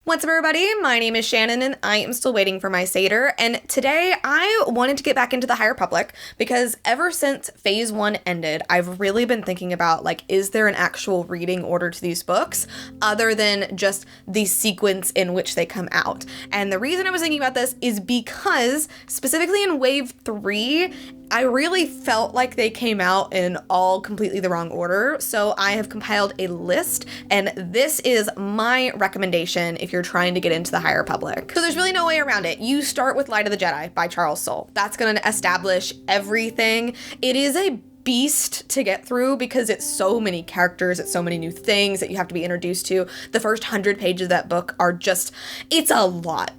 What's up, everybody? My name is Shannon and I am still waiting for my Satyr, and today I wanted to get back into the High Republic because ever since Phase 1 ended, I've really been thinking about, like, is there an actual reading order to these books other than just the sequence in which they come out? And the reason I was thinking about this is because, specifically in Wave 3, I really felt like they came out in all completely the wrong order, so I have compiled a list, and this is my recommendation if you're trying to get into the High Republic. So there's really no way around it. You start with Light of the Jedi by Charles Soule. That's gonna establish everything. It is a beast to get through because it's so many characters, it's so many new things that you have to be introduced to. The first 100 pages of that book are just, it's a lot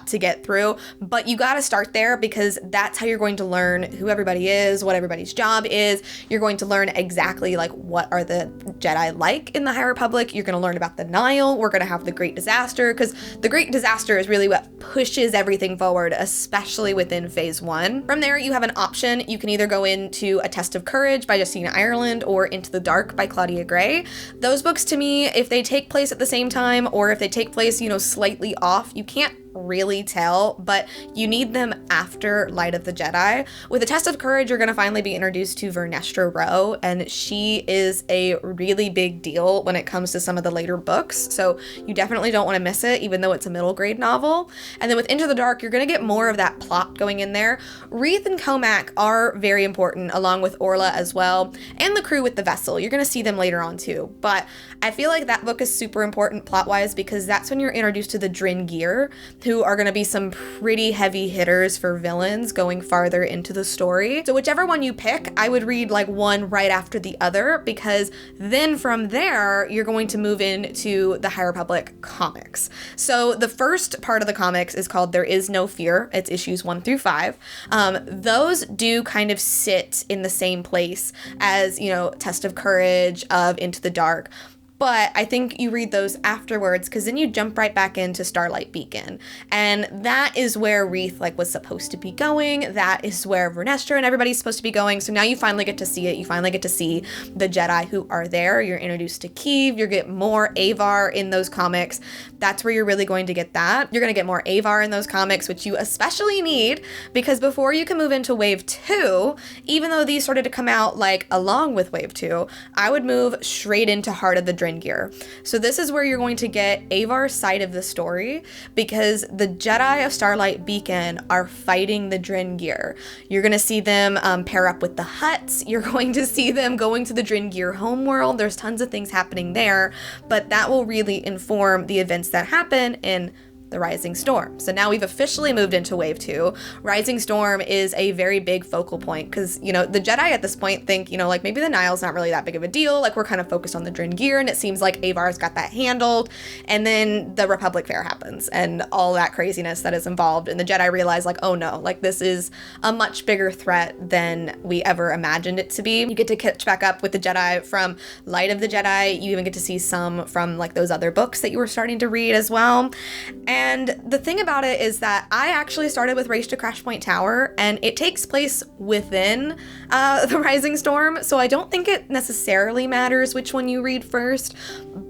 to get through, but you gotta start there because that's how you're going to learn who everybody is, what everybody's job is. You're going to learn exactly like what are the Jedi like in the High Republic. You're gonna learn about the Nile. We're gonna have the Great Disaster, because the Great Disaster is really what pushes everything forward, especially within Phase 1. From there, you have an option. You can either go into A Test of Courage by Justina Ireland or Into the Dark by Claudia Gray. Those books, to me, if they take place at the same time or if they take place, slightly off, you can't really tell, but you need them after Light of the Jedi. With A Test of Courage, you're going to finally be introduced to Vernestra Rwoh, and she is a really big deal when it comes to some of the later books, so you definitely don't want to miss it, even though it's a middle grade novel. And then with Into the Dark, you're going to get more of that plot going in there. Reath and Comac are very important, along with Orla as well, and the crew with the vessel. You're going to see them later on too, but I feel like that book is super important plot-wise because that's when you're introduced to the Drin Gear, who are going to be some pretty heavy hitters for villains going farther into the story. So whichever one you pick, I would read like one right after the other, because then from there, you're going to move into the High Republic comics. So the first part of the comics is called There Is No Fear. It's issues 1 through 5. Those do kind of sit in the same place as, Test of Courage, of Into the Dark. But I think you read those afterwards because then you jump right back into Starlight Beacon. And that is where Reath was supposed to be going. That is where Vernestra and everybody's supposed to be going. So now you finally get to see it. You finally get to see the Jedi who are there. You're introduced to Keeve. You get more Avar in those comics. That's where you're really going to get that. You're going to get more Avar in those comics, which you especially need because before you can move into Wave 2, even though these started to come out along with Wave 2, I would move straight into Heart of the Drin Gear. So this is where you're going to get Avar's side of the story because the Jedi of Starlight Beacon are fighting the Drin Gear. You're going to see them pair up with the Hutts. You're going to see them going to the Drin Gear homeworld. There's tons of things happening there, but that will really inform the events that happen in the Rising Storm. So now we've officially moved into Wave 2. Rising Storm is a very big focal point because, the Jedi at this point think, maybe the Nile's not really that big of a deal. We're kind of focused on the Drin Gear, and it seems like Avar's got that handled. And then the Republic Fair happens and all that craziness that is involved. And the Jedi realize, oh no, this is a much bigger threat than we ever imagined it to be. You get to catch back up with the Jedi from Light of the Jedi. You even get to see some from those other books that you were starting to read as well. And the thing about it is that I actually started with Race to Crash Point Tower, and it takes place within the Rising Storm, so I don't think it necessarily matters which one you read first.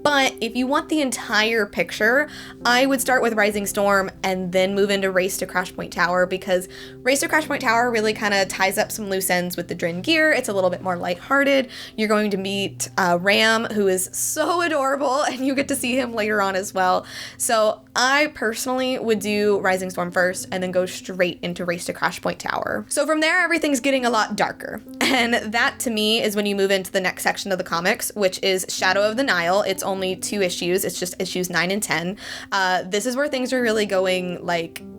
But if you want the entire picture, I would start with Rising Storm and then move into Race to Crash Point Tower, because Race to Crash Point Tower really kind of ties up some loose ends with the Drin Gear. It's a little bit more lighthearted. You're going to meet Ram, who is so adorable, and you get to see him later on as well. So I personally would do Rising Storm first and then go straight into Race to Crash Point Tower. So from there, everything's getting a lot darker. And that to me is when you move into the next section of the comics, which is Shadow of the Nile. It's only 2 issues. It's just issues 9 and 10. This is where things are really going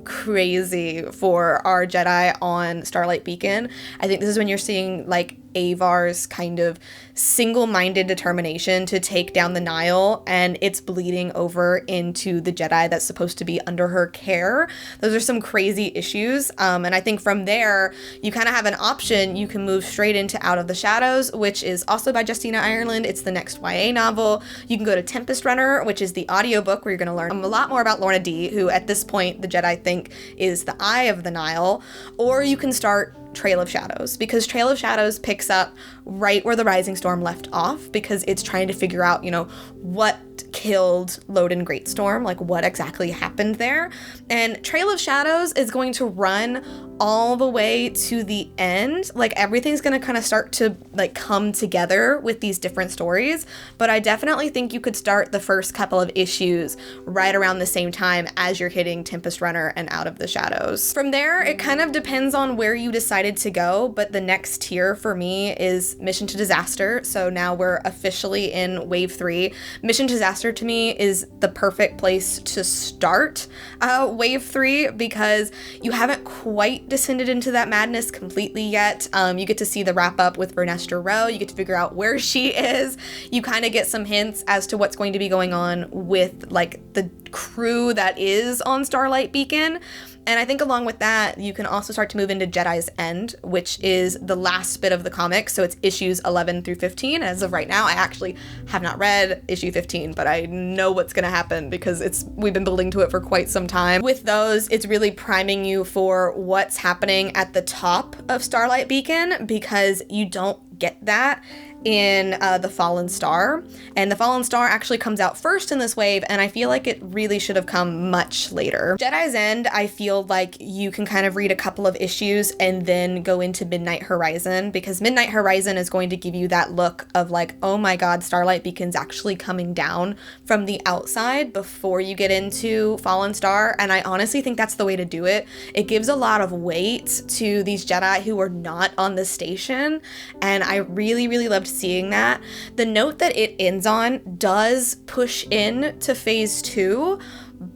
crazy for our Jedi on Starlight Beacon. I think this is when you're seeing Avar's kind of single-minded determination to take down the Nile, and it's bleeding over into the Jedi that's supposed to be under her care. Those are some crazy issues, and I think from there you kind of have an option. You can move straight into Out of the Shadows, which is also by Justina Ireland. It's the next YA novel. You can go to Tempest Runner, which is the audiobook where you're going to learn a lot more about Lorna D, who at this point the Jedi think is the Eye of the Nile, or you can start Trail of Shadows, because Trail of Shadows picks up right where the Rising Storm left off, because it's trying to figure out, what killed Loden Greatstorm, like what exactly happened there. And Trail of Shadows is going to run all the way to the end. Like everything's going to kind of start to like come together with these different stories, but I definitely think you could start the first couple of issues right around the same time as you're hitting Tempest Runner and Out of the Shadows. From there, it kind of depends on where you decided to go, but the next tier for me is Mission to Disaster. So now we're officially in Wave 3. Mission to Disaster to me is the perfect place to start Wave 3 because you haven't quite descended into that madness completely yet. You get to see the wrap up with Vernestra Rowe. You get to figure out where she is. You kind of get some hints as to what's going to be going on with like the crew that is on Starlight Beacon. And I think along with that, you can also start to move into Jedis End, which is the last bit of the comic. So it's issues 11 through 15. As of right now, I actually have not read issue 15, but I know what's going to happen because we've been building to it for quite some time. With those, it's really priming you for what's happening at the top of Starlight Beacon because you don't get that in The Fallen Star. And The Fallen Star actually comes out first in this wave, and I feel like it really should have come much later. Jedi's End, I feel like you can kind of read a couple of issues and then go into Midnight Horizon, because Midnight Horizon is going to give you that look of like, oh my god, Starlight Beacon's actually coming down from the outside before you get into Fallen Star, and I honestly think that's the way to do it. It gives a lot of weight to these Jedi who are not on the station, and I really, really loved seeing that. The note that it ends on does push in to phase 2,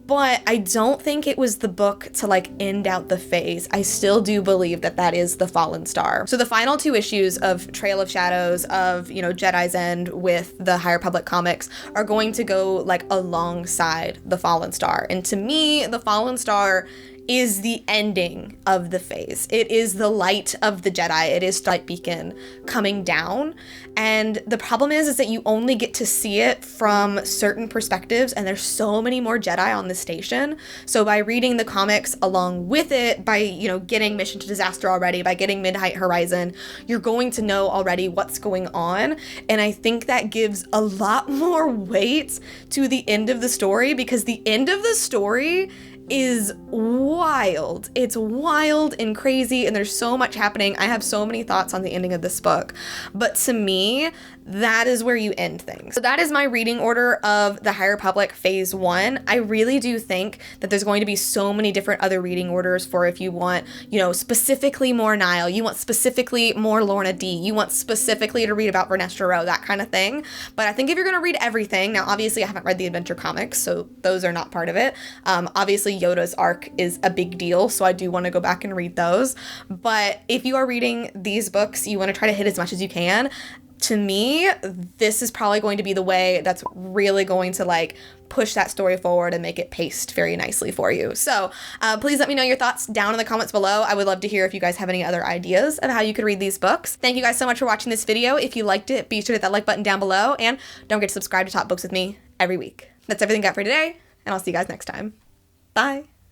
but I don't think it was the book to like end out the phase. I still do believe that that is The Fallen Star. So the final 2 issues of Trail of Shadows, of, you know, Jedi's End with the High Republic comics are going to go like alongside The Fallen Star. And to me, The Fallen Star is the ending of the phase. It is the light of the Jedi. It is Starlight Beacon coming down. And the problem is that you only get to see it from certain perspectives, and there's so many more Jedi on the station. So by reading the comics along with it, by, you know, getting Mission to Disaster already, by getting Midnight Horizon, you're going to know already what's going on. And I think that gives a lot more weight to the end of the story, because the end of the story is wild. It's wild and crazy, and there's so much happening. I have so many thoughts on the ending of this book, but to me, that is where you end things. So that is my reading order of the High Republic Phase 1. I really do think that there's going to be so many different other reading orders for if you want, you know, specifically more Nile, you want specifically more Lorna D, you want specifically to read about Vernestra Rowe, that kind of thing. But I think if you're going to read everything, now obviously I haven't read the adventure comics, so those are not part of it. Obviously Yoda's arc is a big deal, so I do want to go back and read those. But if you are reading these books, you want to try to hit as much as you can. To me, this is probably going to be the way that's really going to like push that story forward and make it paced very nicely for you. So please let me know your thoughts down in the comments below. I would love to hear if you guys have any other ideas of how you could read these books. Thank you guys so much for watching this video. If you liked it, be sure to hit that like button down below, and don't forget to subscribe to Talk Books with me every week. That's everything I got for today, and I'll see you guys next time. Bye.